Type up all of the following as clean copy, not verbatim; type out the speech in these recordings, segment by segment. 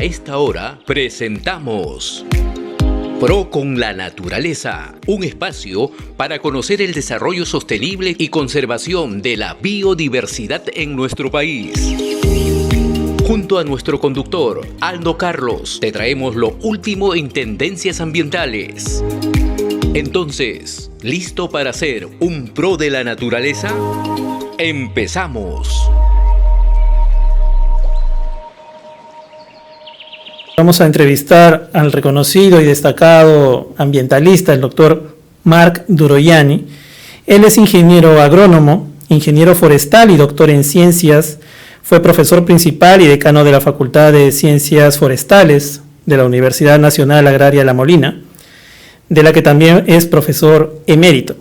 A esta hora presentamos Pro con la Naturaleza, un espacio para conocer el desarrollo sostenible y conservación de la biodiversidad en nuestro país. Junto a nuestro conductor, Aldo Carlos, te traemos lo último en tendencias ambientales. Entonces, ¿listo para ser un pro de la naturaleza? ¡Empezamos! Vamos a entrevistar al reconocido y destacado ambientalista, el doctor Marc Duroiani. Él es ingeniero agrónomo, ingeniero forestal y doctor en ciencias. Fue profesor principal y decano de la Facultad de Ciencias Forestales de la Universidad Nacional Agraria La Molina, de la que también es profesor emérito.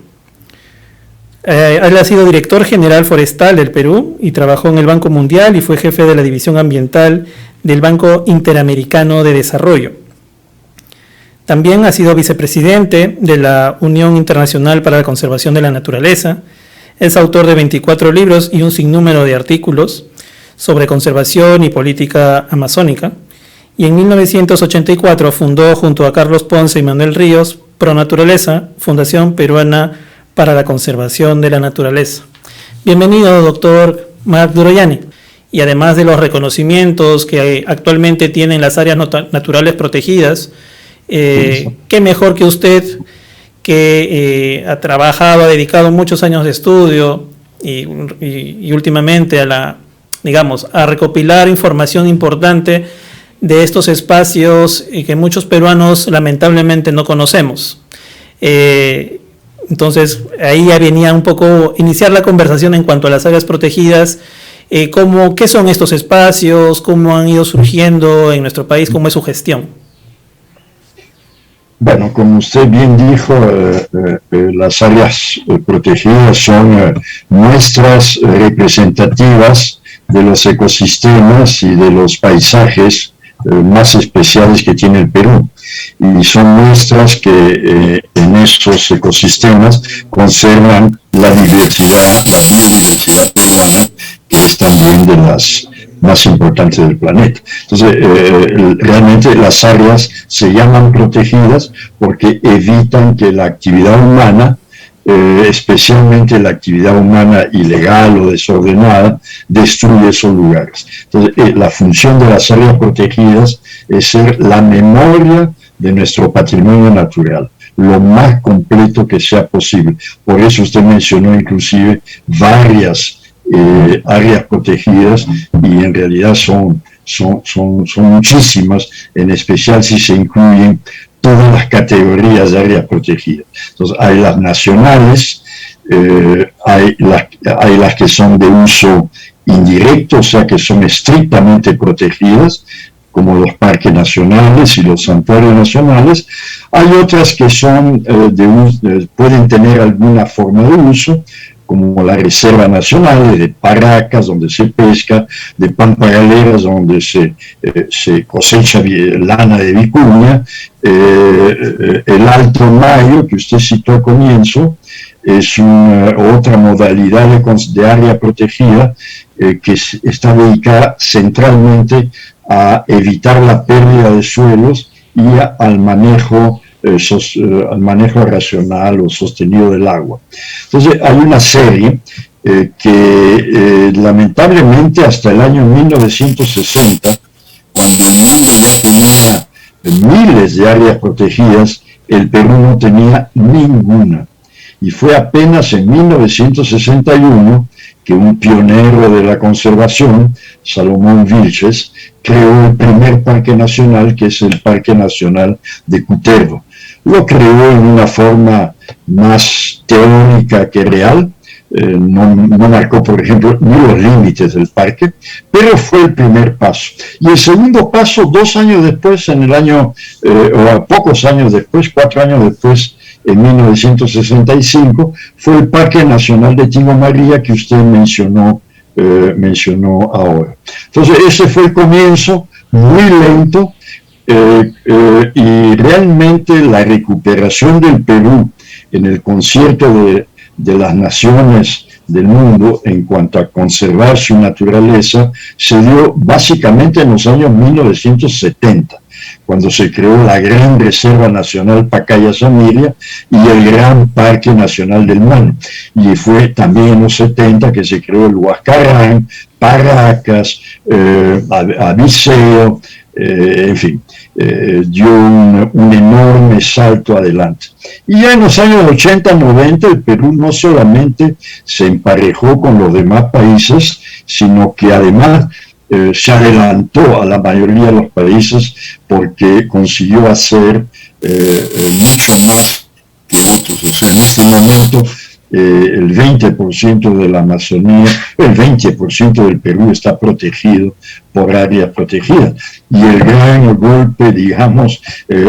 Él ha sido director general forestal del Perú y trabajó en el Banco Mundial y fue jefe de la división ambiental del Banco Interamericano de Desarrollo. También ha sido vicepresidente de la Unión Internacional para la Conservación de la Naturaleza. Es autor de 24 libros y un sinnúmero de artículos sobre conservación y política amazónica. Y en 1984 fundó junto a Carlos Ponce y Manuel Ríos Pronaturaleza, Fundación Peruana para la Conservación de la Naturaleza. Bienvenido, doctor Marc Duroiani. Y además de los reconocimientos que actualmente tienen las áreas naturales protegidas, qué mejor que usted, que ha trabajado, ha dedicado muchos años de estudio y últimamente a recopilar información importante de estos espacios que muchos peruanos lamentablemente no conocemos. Entonces, ahí ya venía un poco iniciar la conversación en cuanto a las áreas protegidas. ¿Qué son estos espacios? ¿Cómo han ido surgiendo en nuestro país? ¿Cómo es su gestión? Bueno, como usted bien dijo, las áreas protegidas son muestras representativas de los ecosistemas y de los paisajes más especiales que tiene el Perú. Y son muestras que en esos ecosistemas conservan la biodiversidad peruana, que es también de las más importantes del planeta. Entonces, realmente las áreas se llaman protegidas porque evitan que la actividad humana, especialmente la actividad humana ilegal o desordenada, destruye esos lugares. Entonces, la función de las áreas protegidas es ser la memoria de nuestro patrimonio natural, lo más completo que sea posible. Por eso usted mencionó inclusive varias áreas protegidas, y en realidad son muchísimas, en especial si se incluyen todas las categorías de áreas protegidas. Entonces, hay las nacionales, hay las que son de uso indirecto, o sea que son estrictamente protegidas, como los parques nacionales y los santuarios nacionales. Hay otras que son pueden tener alguna forma de uso, como la Reserva Nacional de Paracas, donde se pesca, de Pampagaleras, donde se cosecha lana de vicuña, el Alto Mayo, que usted citó al comienzo, es otra modalidad de área protegida que está dedicada centralmente a evitar la pérdida de suelos y al manejo racional o sostenido del agua. Entonces, hay una serie que lamentablemente hasta el año 1960, cuando el mundo ya tenía miles de áreas protegidas, el Perú no tenía ninguna. Y fue apenas en 1961 que un pionero de la conservación, Salomón Vilches, creó el primer parque nacional, que es el Parque Nacional de Cutervo. Lo creó en una forma más teórica que real, no marcó, por ejemplo, ni los límites del parque, pero fue el primer paso. Y el segundo paso, 2 años después, o pocos años después, 4 años después, en 1965, fue el Parque Nacional de Tingo María, que usted mencionó ahora. Entonces, ese fue el comienzo, muy lento, y realmente la recuperación del Perú en el concierto de las naciones del mundo en cuanto a conservar su naturaleza se dio básicamente en los años 1970, cuando se creó la Gran Reserva Nacional Pacaya-Samiria y el Gran Parque Nacional del Mano. Y fue también en los 70 que se creó el Huascarán, Paracas, Abiseo, en fin, dio un enorme salto adelante. Y ya en los años 80-90 el Perú no solamente se emparejó con los demás países, sino que además se adelantó a la mayoría de los países porque consiguió hacer mucho más que otros. O sea, en este momento el 20% de la Amazonía, el 20% del Perú está protegido por áreas protegidas. Y el gran golpe, digamos,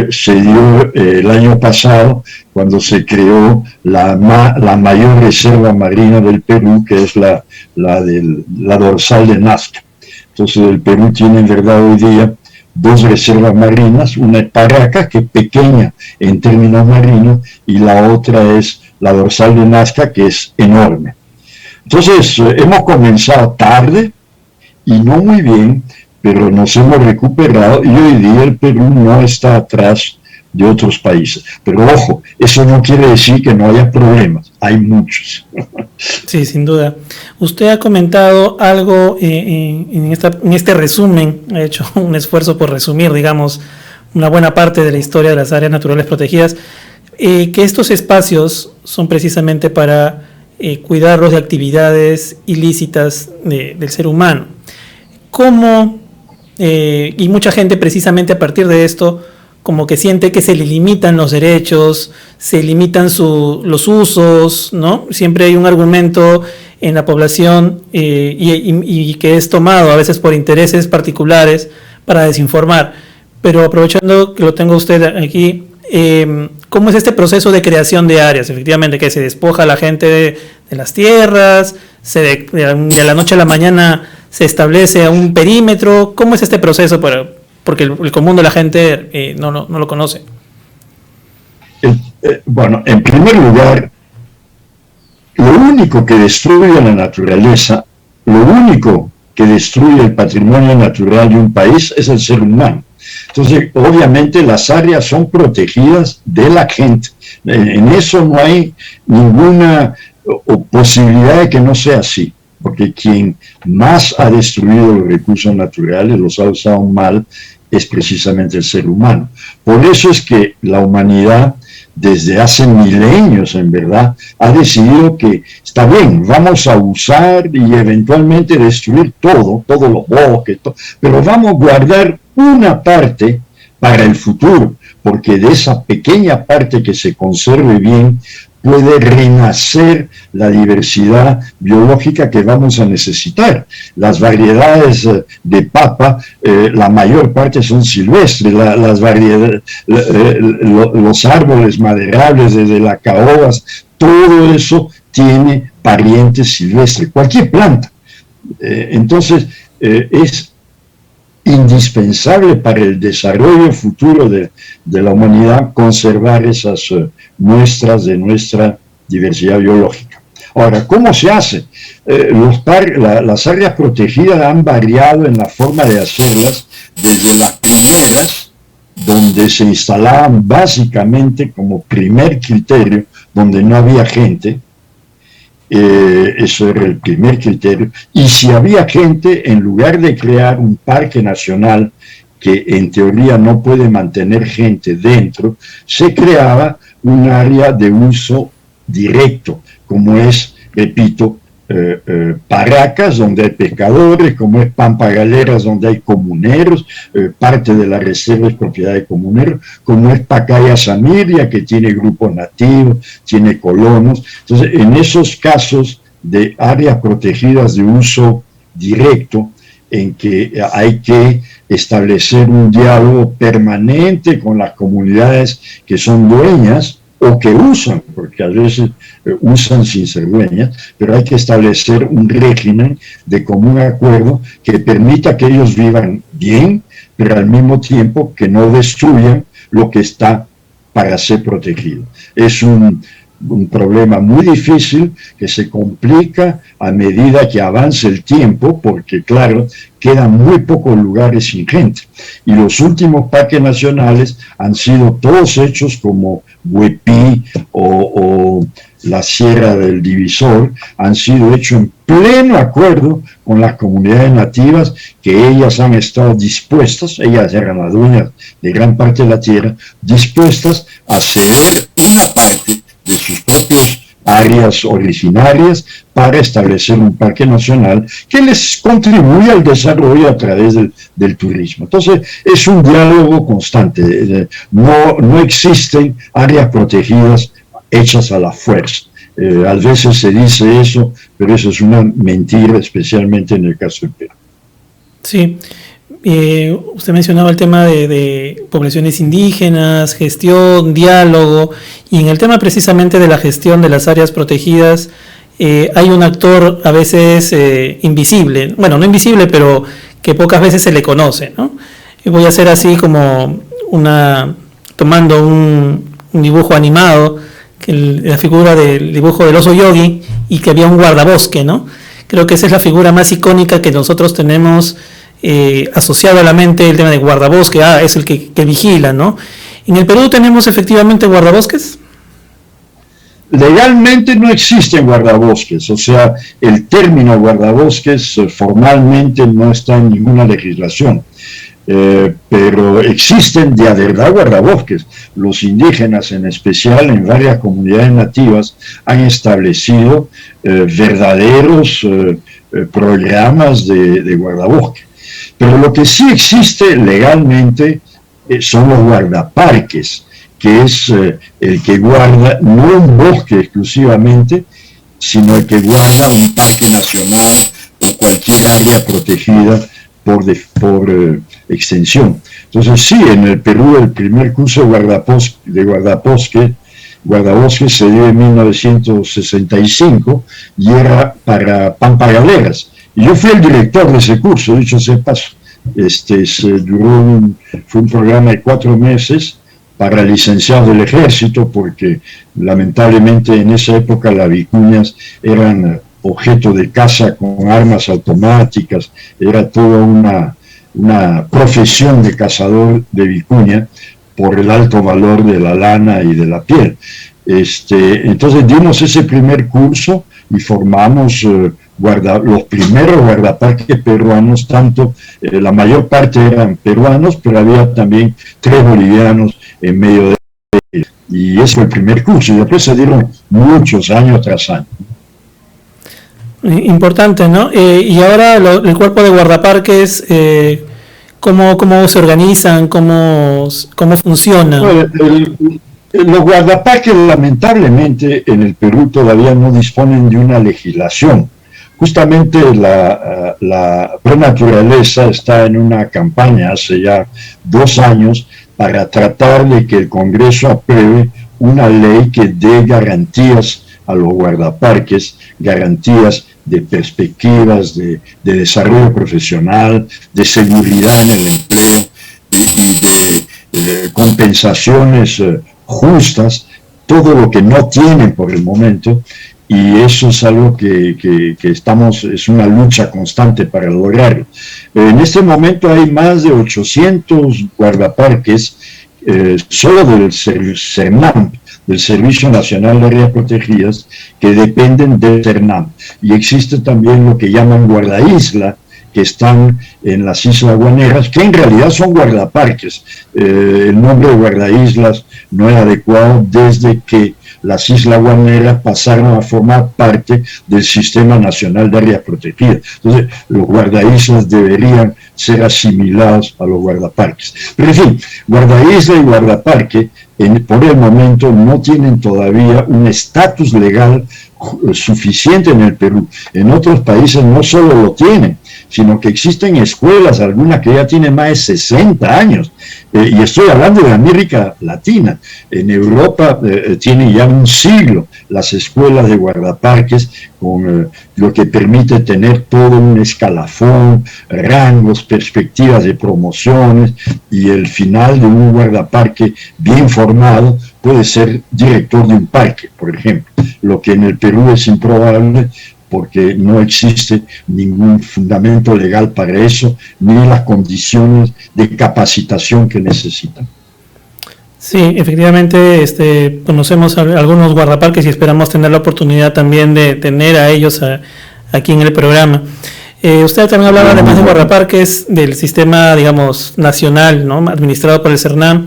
se dio el año pasado cuando se creó la mayor reserva marina del Perú, que es la dorsal de Nazca. Entonces el Perú tiene en verdad hoy día dos reservas marinas, una es Paracas, que es pequeña en términos marinos, y la otra es la dorsal de Nazca, que es enorme. Entonces hemos comenzado tarde y no muy bien, pero nos hemos recuperado y hoy día el Perú no está atrás de otros países. Pero ojo, eso no quiere decir que no haya problemas, hay muchos. Sí, sin duda. Usted ha comentado algo en este resumen, ha hecho un esfuerzo por resumir, digamos, una buena parte de la historia de las áreas naturales protegidas, que estos espacios son precisamente para cuidarlos de actividades ilícitas del ser humano. ¿Cómo? Y mucha gente precisamente a partir de esto como que siente que se le limitan los derechos, se limitan los usos, ¿no? Siempre hay un argumento en la población y que es tomado a veces por intereses particulares para desinformar. Pero aprovechando que lo tengo usted aquí, ¿cómo es este proceso de creación de áreas? Efectivamente, que se despoja a la gente de las tierras, de la noche a la mañana se establece un perímetro. ¿Cómo es este proceso porque el común de la gente no lo conoce? Bueno, en primer lugar, lo único que destruye la naturaleza, lo único que destruye el patrimonio natural de un país es el ser humano. Entonces, obviamente las áreas son protegidas de la gente. En eso no hay ninguna posibilidad de que no sea así, porque quien más ha destruido los recursos naturales, los ha usado mal, es precisamente el ser humano. Por eso es que la humanidad, desde hace milenios, en verdad, ha decidido que está bien, vamos a usar y eventualmente destruir todos los bosques, pero vamos a guardar una parte para el futuro, porque de esa pequeña parte que se conserve bien, puede renacer la diversidad biológica que vamos a necesitar. Las variedades de papa, la mayor parte son silvestres, las variedades, los árboles maderables desde las caobas, todo eso tiene parientes silvestres, cualquier planta. Entonces, es indispensable para el desarrollo futuro de la humanidad conservar esas muestras de nuestra diversidad biológica. Ahora, ¿cómo se hace? Las áreas protegidas han variado en la forma de hacerlas desde las primeras, donde se instalaban básicamente como primer criterio, donde no había gente. Eso era el primer criterio, y si había gente, en lugar de crear un parque nacional que en teoría no puede mantener gente dentro, se creaba un área de uso directo, como es, repito, Paracas, donde hay pescadores, como es Pampa Galeras, donde hay comuneros, parte de la reserva es propiedad de comuneros, como es Pacaya-Samiria, que tiene grupos nativos, tiene colonos. Entonces, en esos casos de áreas protegidas de uso directo, en que hay que establecer un diálogo permanente con las comunidades que son dueñas, o que usan, porque a veces usan sin ser dueñas, pero hay que establecer un régimen de común acuerdo que permita que ellos vivan bien, pero al mismo tiempo que no destruyan lo que está para ser protegido. Es un un problema muy difícil que se complica a medida que avanza el tiempo, porque claro, quedan muy pocos lugares sin gente. Y los últimos parques nacionales han sido todos hechos como Huepí o la Sierra del Divisor, han sido hechos en pleno acuerdo con las comunidades nativas, que ellas han estado dispuestas, ellas eran las dueñas de gran parte de la tierra, dispuestas a ceder una parte de sus propias áreas originarias para establecer un parque nacional que les contribuye al desarrollo a través del turismo. Entonces, es un diálogo constante. No existen áreas protegidas hechas a la fuerza. A veces se dice eso, pero eso es una mentira, especialmente en el caso del Perú. Sí. Usted mencionaba el tema de poblaciones indígenas, gestión, diálogo, y en el tema precisamente de la gestión de las áreas protegidas hay un actor a veces invisible, bueno, no invisible, pero que pocas veces se le conoce, ¿no? Y voy a hacer así como tomando un dibujo animado, la figura del dibujo del oso Yogi, y que había un guardabosque, ¿no? Creo que esa es la figura más icónica que nosotros tenemos asociado a la mente, el tema de guardabosque, es el que vigila, ¿no? ¿En el Perú tenemos efectivamente guardabosques? Legalmente no existen guardabosques, o sea, el término guardabosques formalmente no está en ninguna legislación, pero existen de verdad guardabosques. Los indígenas, en especial en varias comunidades nativas, han establecido verdaderos programas de guardabosques. Pero lo que sí existe legalmente son los guardaparques, que es el que guarda no un bosque exclusivamente, sino el que guarda un parque nacional o cualquier área protegida por extensión. Entonces sí, en el Perú el primer curso de guardabosque se dio en 1965 y era para pampagaleras. Y yo fui el director de ese curso, dicho sea de paso. Fue un programa de 4 meses para licenciados del ejército, porque lamentablemente en esa época las vicuñas eran objeto de caza con armas automáticas, era toda una profesión de cazador de vicuña por el alto valor de la lana y de la piel. Entonces dimos ese primer curso y formamos los primeros guardaparques peruanos, la mayor parte eran peruanos, pero había también 3 bolivianos en medio de ellos. Y ese fue el primer curso, y después se dieron muchos años tras año. Importante, ¿no? Y ahora el cuerpo de guardaparques, ¿cómo se organizan? ¿Cómo funcionan? Bueno, los guardaparques lamentablemente en el Perú todavía no disponen de una legislación. Justamente la Pronaturaleza está en una campaña hace ya 2 años para tratar de que el Congreso apruebe una ley que dé garantías a los guardaparques, garantías de perspectivas de desarrollo profesional, de seguridad en el empleo y de compensaciones justas, todo lo que no tienen por el momento. Y eso es algo que es una lucha constante para lograrlo. En este momento hay más de 800 guardaparques solo del CERNAM, del Servicio Nacional de Áreas Protegidas, que dependen del CERNAM. Y existe también lo que llaman guardaisla, que están en las Islas Guaneras, que en realidad son guardaparques. El nombre de guardaislas no es adecuado desde que las Islas Guaneras pasaron a formar parte del Sistema Nacional de Áreas Protegidas. Entonces, los guardaislas deberían ser asimilados a los guardaparques. Pero en fin, guardaisla y guardaparque, por el momento, no tienen todavía un estatus legal suficiente en el Perú. En otros países no solo lo tienen, sino que existen escuelas, algunas que ya tienen más de 60 años, y estoy hablando de América Latina. En Europa tienen ya un siglo las escuelas de guardaparques, con lo que permite tener todo un escalafón, rangos, perspectivas de promociones, y el final de un guardaparque bien formado puede ser director de un parque, por ejemplo, lo que en el Perú es improbable porque no existe ningún fundamento legal para eso, ni las condiciones de capacitación que necesitan. Sí, efectivamente, conocemos algunos guardaparques y esperamos tener la oportunidad también de tener a ellos aquí en el programa. Usted también hablaba, además de guardaparques, del sistema, digamos, nacional, ¿no?, administrado por el CERNAM.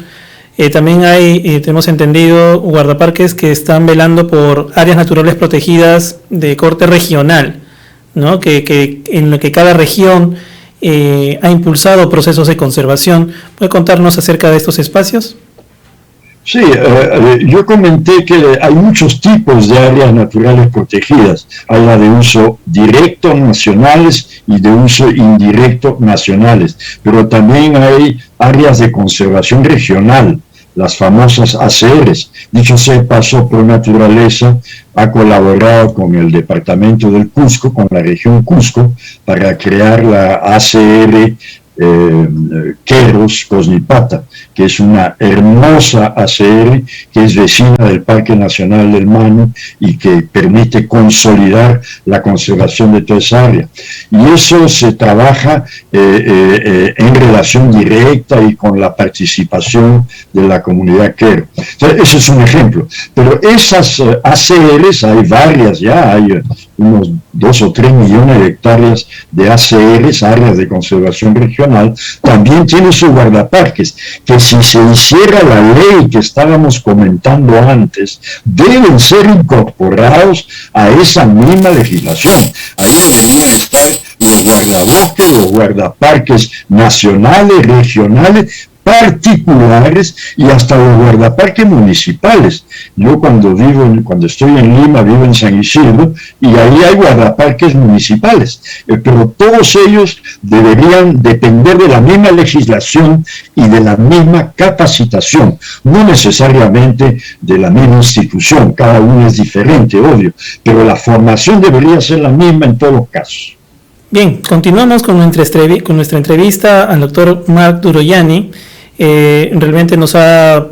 También hay, tenemos entendido, guardaparques que están velando por áreas naturales protegidas de corte regional, ¿no?, que en lo que cada región ha impulsado procesos de conservación. ¿Puede contarnos acerca de estos espacios? Sí, yo comenté que hay muchos tipos de áreas naturales protegidas. Hay la de uso directo nacionales y de uso indirecto nacionales, pero también hay áreas de conservación regional, las famosas ACRs. Dicho sea de paso, Pro Naturaleza ha colaborado con el departamento del Cusco, con la región Cusco, para crear la ACR Queros Cosnipata, que es una hermosa ACR que es vecina del Parque Nacional del Manu y que permite consolidar la conservación de toda esa área. Y eso se trabaja en relación directa y con la participación de la comunidad Quero. Entonces, ese es un ejemplo. Pero esas ACRs, hay varias ya, hay unos 2 o 3 millones de hectáreas de ACRs, áreas de conservación regional, también tiene sus guardaparques, que si se hiciera la ley que estábamos comentando antes, deben ser incorporados a esa misma legislación. Ahí deberían estar los guardabosques, los guardaparques nacionales, regionales, particulares y hasta los guardaparques municipales. Yo cuando estoy en Lima, vivo en San Isidro y ahí hay guardaparques municipales, pero todos ellos deberían depender de la misma legislación y de la misma capacitación, no necesariamente de la misma institución, cada uno es diferente, obvio, pero la formación debería ser la misma en todos los casos. Bien, continuamos con nuestra entrevista al doctor Marc Duroiani. Realmente nos ha,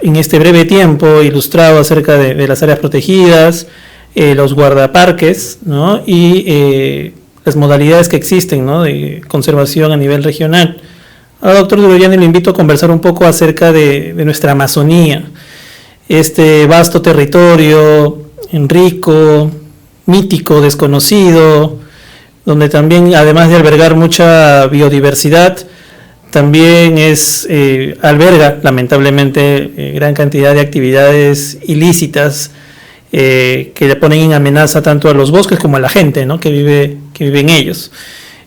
en este breve tiempo, ilustrado acerca de las áreas protegidas, los guardaparques, ¿no?, y las modalidades que existen, ¿no?, de conservación a nivel regional. Ahora, doctor Duroiani, le invito a conversar un poco acerca de nuestra Amazonía, este vasto territorio, rico, mítico, desconocido, donde también, además de albergar mucha biodiversidad, también alberga lamentablemente gran cantidad de actividades ilícitas que le ponen en amenaza tanto a los bosques como a la gente, ¿no?, que vive en ellos.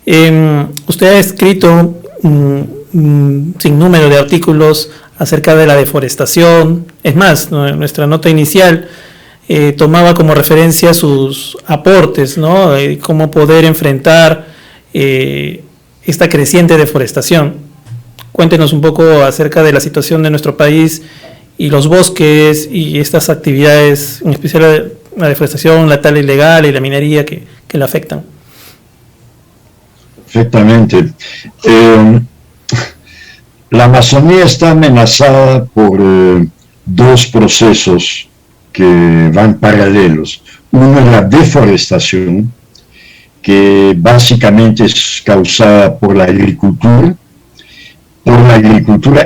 Usted ha escrito un sinnúmero de artículos acerca de la deforestación. Es más, nuestra nota inicial tomaba como referencia sus aportes, ¿no?, cómo poder enfrentar esta creciente deforestación. Cuéntenos un poco acerca de la situación de nuestro país y los bosques y estas actividades, en especial la deforestación, la tala ilegal y la minería que la afectan. Perfectamente. La Amazonía está amenazada por dos procesos que van paralelos. Uno es la deforestación, que básicamente es causada por la agricultura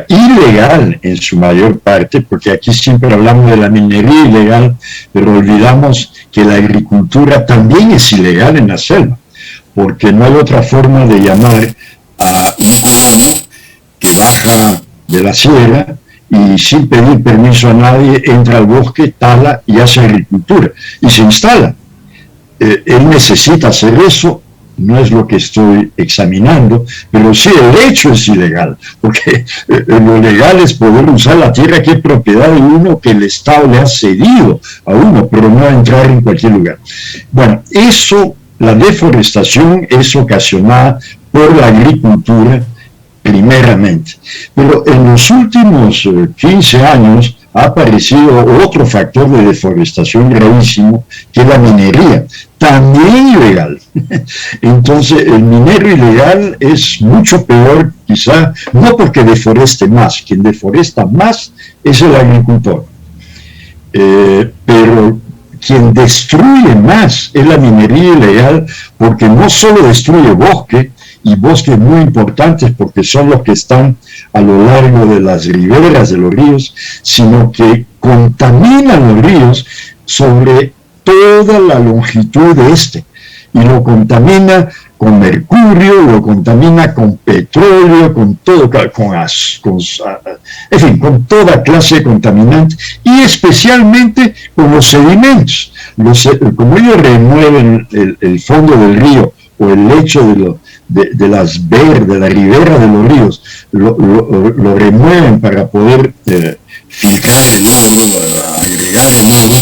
ilegal en su mayor parte, porque aquí siempre hablamos de la minería ilegal, pero olvidamos que la agricultura también es ilegal en la selva, porque no hay otra forma de llamar a un colono que baja de la sierra y sin pedir permiso a nadie entra al bosque, tala y hace agricultura, y se instala. Él necesita hacer eso, no es lo que estoy examinando, pero sí el hecho es ilegal, porque lo legal es poder usar la tierra que es propiedad de uno, que el Estado le ha cedido a uno, pero no entrar en cualquier lugar. Bueno, la deforestación es ocasionada por la agricultura primeramente, pero en los últimos 15 años ha aparecido otro factor de deforestación gravísimo, que es la minería, también ilegal. Entonces, el minero ilegal es mucho peor, quizá, no porque deforeste más, quien deforesta más es el agricultor. pero quien destruye más es la minería ilegal, porque no solo destruye bosque, y bosques muy importantes porque son los que están a lo largo de las riberas de los ríos, sino que contaminan los ríos sobre toda la longitud de y lo contamina con mercurio, lo contamina con petróleo, con todo, en fin, con toda clase de contaminantes, y especialmente con los sedimentos. Como ellos remueven el fondo del río o el lecho de la ribera de los ríos, lo remueven para poder filtrar el agua, agregar el agua.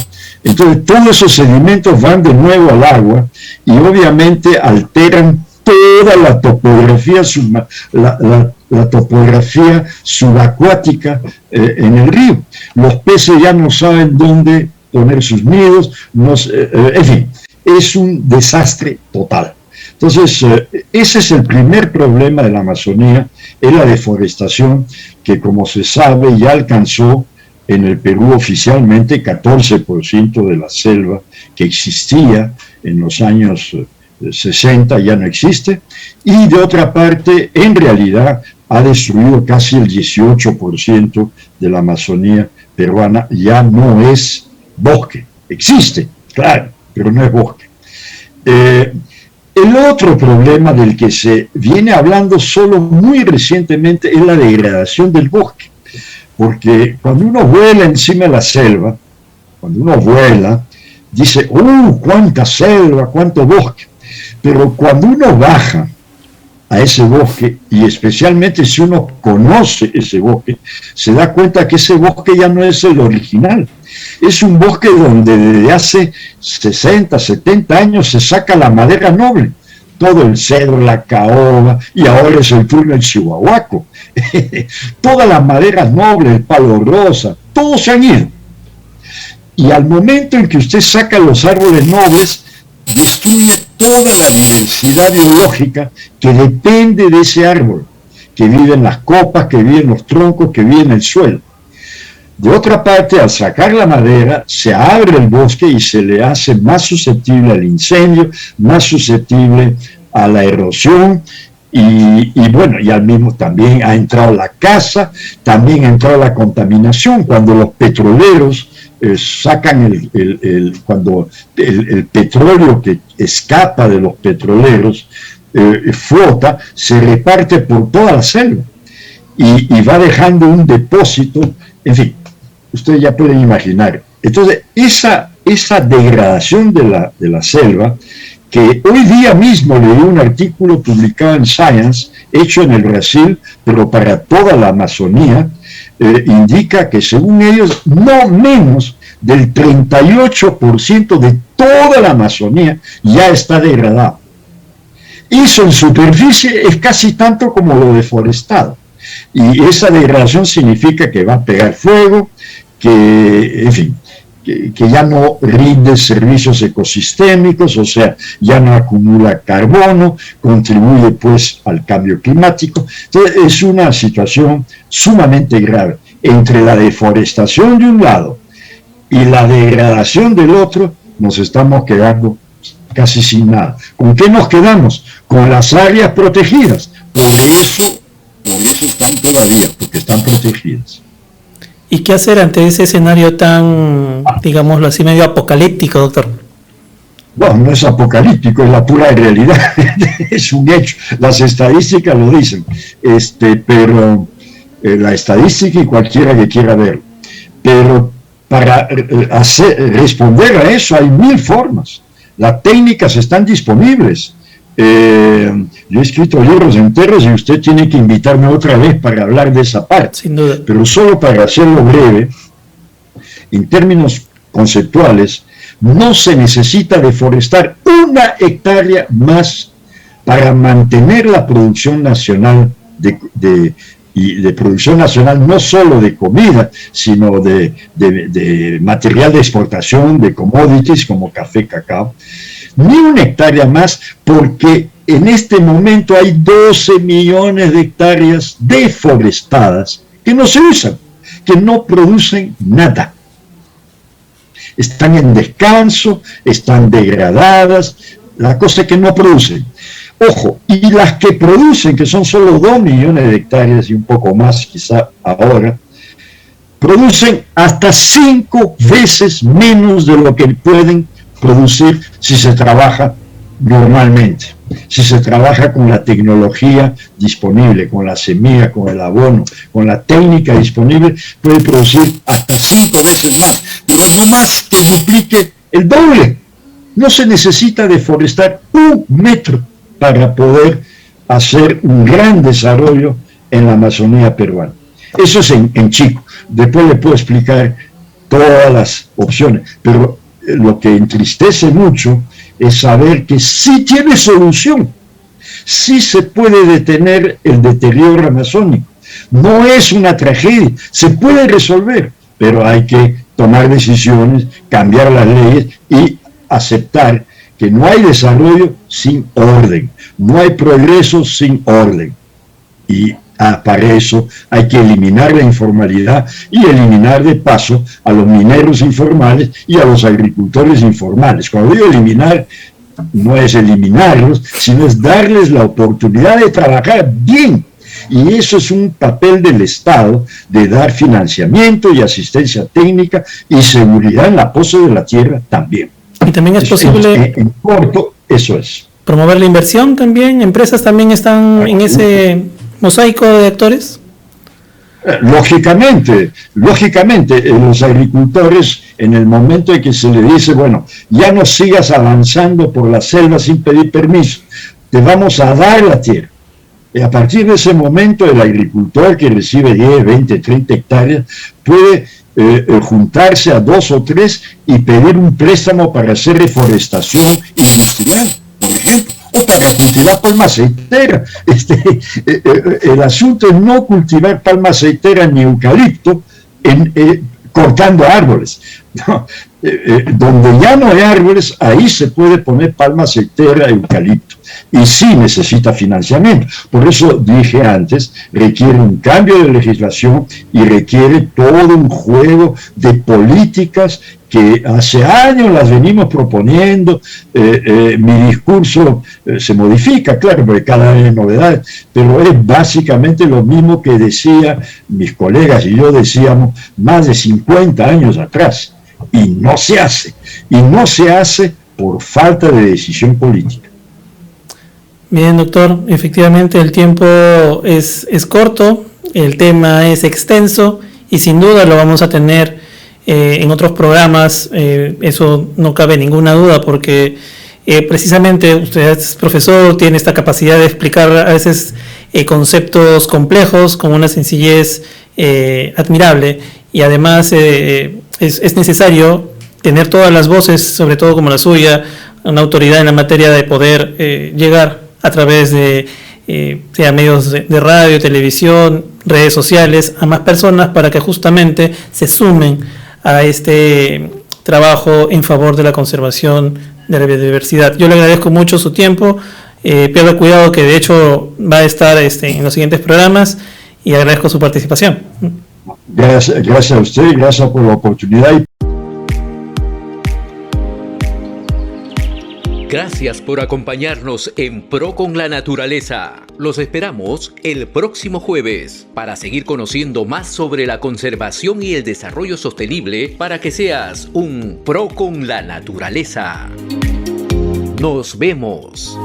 Entonces todos esos sedimentos van de nuevo al agua y obviamente alteran toda la topografía, la topografía subacuática en el río. Los peces ya no saben dónde poner sus nidos, en fin, es un desastre total. Entonces, ese es el primer problema de la Amazonía, es la deforestación, que como se sabe ya alcanzó en el Perú oficialmente 14% de la selva que existía en los años 60 ya no existe, y de otra parte, en realidad, ha destruido casi el 18% de la Amazonía peruana, ya no es bosque, existe, claro, pero no es bosque. El otro problema del que se viene hablando solo muy recientemente es la degradación del bosque, porque cuando uno vuela encima de la selva, cuando uno vuela, dice, cuánta selva, cuánto bosque, pero cuando uno baja a ese bosque, y especialmente si uno conoce ese bosque, se da cuenta que ese bosque ya no es el original. Es un bosque donde desde hace 60, 70 años se saca la madera noble, todo el cedro, la caoba, y ahora es el turno del chihuahuaco. Toda la madera noble, el palo rosa, todos se han ido. Y al momento en que usted saca los árboles nobles, destruye toda la diversidad biológica que depende de ese árbol, que vive en las copas, que vive en los troncos, que vive en el suelo. De otra parte, al sacar la madera, se abre el bosque y se le hace más susceptible al incendio, más susceptible a la erosión, y bueno, y al mismo también ha entrado la caza, también ha entrado la contaminación. Cuando los petroleros sacan cuando el petróleo que escapa de los petroleros flota, se reparte por toda la selva y va dejando un depósito, en fin. Ustedes ya pueden imaginar. Entonces, esa degradación de la selva, que hoy día mismo leí un artículo publicado en Science, hecho en el Brasil, pero para toda la Amazonía, indica que según ellos, no menos del 38% de toda la Amazonía ya está degradado. Eso en superficie es casi tanto como lo deforestado. Y esa degradación significa que va a pegar fuego, que, en fin, que ya no rinde servicios ecosistémicos, o sea, ya no acumula carbono, contribuye pues al cambio climático. Entonces es una situación sumamente grave. Entre la deforestación de un lado y la degradación del otro, nos estamos quedando casi sin nada. ¿Con qué nos quedamos? Con las áreas protegidas. Por eso están todavía, porque están protegidas. ¿Y qué hacer ante ese escenario tan, digámoslo así, medio apocalíptico, doctor? Bueno, no es apocalíptico, es la pura realidad, es un hecho. Las estadísticas lo dicen, pero la estadística y cualquiera que quiera verlo. Pero para responder a eso hay 1000 formas. Las técnicas están disponibles. Yo he escrito libros enteros y usted tiene que invitarme otra vez para hablar de esa parte. Sin duda. Pero solo para hacerlo breve, en términos conceptuales, no se necesita deforestar 1 hectárea más para mantener la producción nacional de producción nacional, no solo de comida, sino de material de exportación, de commodities como café, cacao. Ni 1 hectárea más, porque en este momento hay 12 millones de hectáreas deforestadas que no se usan, que no producen nada. están en descanso, están degradadas, la cosa es que no producen. Ojo, y las que producen, que son solo 2 millones de hectáreas y un poco más quizá ahora, producen hasta 5 veces menos de lo que pueden producir si se trabaja normalmente, si se trabaja con la tecnología disponible, con la semilla, con el abono, con la técnica disponible, puede producir hasta 5 veces más, pero no más que duplique el doble. No se necesita deforestar 1 metro para poder hacer un gran desarrollo en la Amazonía peruana. Eso es en chico. Después le puedo explicar todas las opciones, pero lo que entristece mucho es saber que sí tiene solución, sí se puede detener el deterioro amazónico, no es una tragedia, se puede resolver, pero hay que tomar decisiones, cambiar las leyes y aceptar que no hay desarrollo sin orden, no hay progreso sin orden. Y para eso hay que eliminar la informalidad y eliminar de paso a los mineros informales y a los agricultores informales. Cuando digo eliminar, no es eliminarlos, sino es darles la oportunidad de trabajar bien. Y eso es un papel del Estado, de dar financiamiento y asistencia técnica y seguridad en la pose de la tierra también. Y también es posible... En corto, eso es. Promover la inversión también. ¿Empresas también están en ese mosaico de actores? Lógicamente, los agricultores, en el momento en que se le dice, bueno, ya no sigas avanzando por la selva sin pedir permiso, te vamos a dar la tierra. Y a partir de ese momento, el agricultor que recibe 10, 20, 30 hectáreas puede juntarse a 2 o 3 y pedir un préstamo para hacer reforestación industrial, por ejemplo, o para cultivar palma aceitera. El asunto es no cultivar palma aceitera ni eucalipto cortando árboles. No, donde ya no hay árboles, ahí se puede poner palma aceitera, eucalipto. Y sí necesita financiamiento. Por eso dije antes, requiere un cambio de legislación y requiere todo un juego de políticas que hace años las venimos proponiendo. Mi discurso se modifica, claro, porque cada vez hay novedades, pero es básicamente lo mismo que decía mis colegas y yo decíamos más de 50 años atrás. Y no se hace. Y no se hace por falta de decisión política. Bien, doctor, efectivamente el tiempo es corto, el tema es extenso y sin duda lo vamos a tener en otros programas, eso no cabe ninguna duda porque precisamente usted es profesor, tiene esta capacidad de explicar a veces conceptos complejos con una sencillez admirable y además es necesario tener todas las voces, sobre todo como la suya, una autoridad en la materia de poder llegar a través de sea medios de radio, televisión, redes sociales, a más personas para que justamente se sumen a este trabajo en favor de la conservación de la biodiversidad. Yo le agradezco mucho su tiempo, pierda cuidado que de hecho va a estar en los siguientes programas y agradezco su participación. Gracias a usted, gracias por la oportunidad. Gracias por acompañarnos en Pro con la Naturaleza. Los esperamos el próximo jueves para seguir conociendo más sobre la conservación y el desarrollo sostenible para que seas un Pro con la Naturaleza. Nos vemos.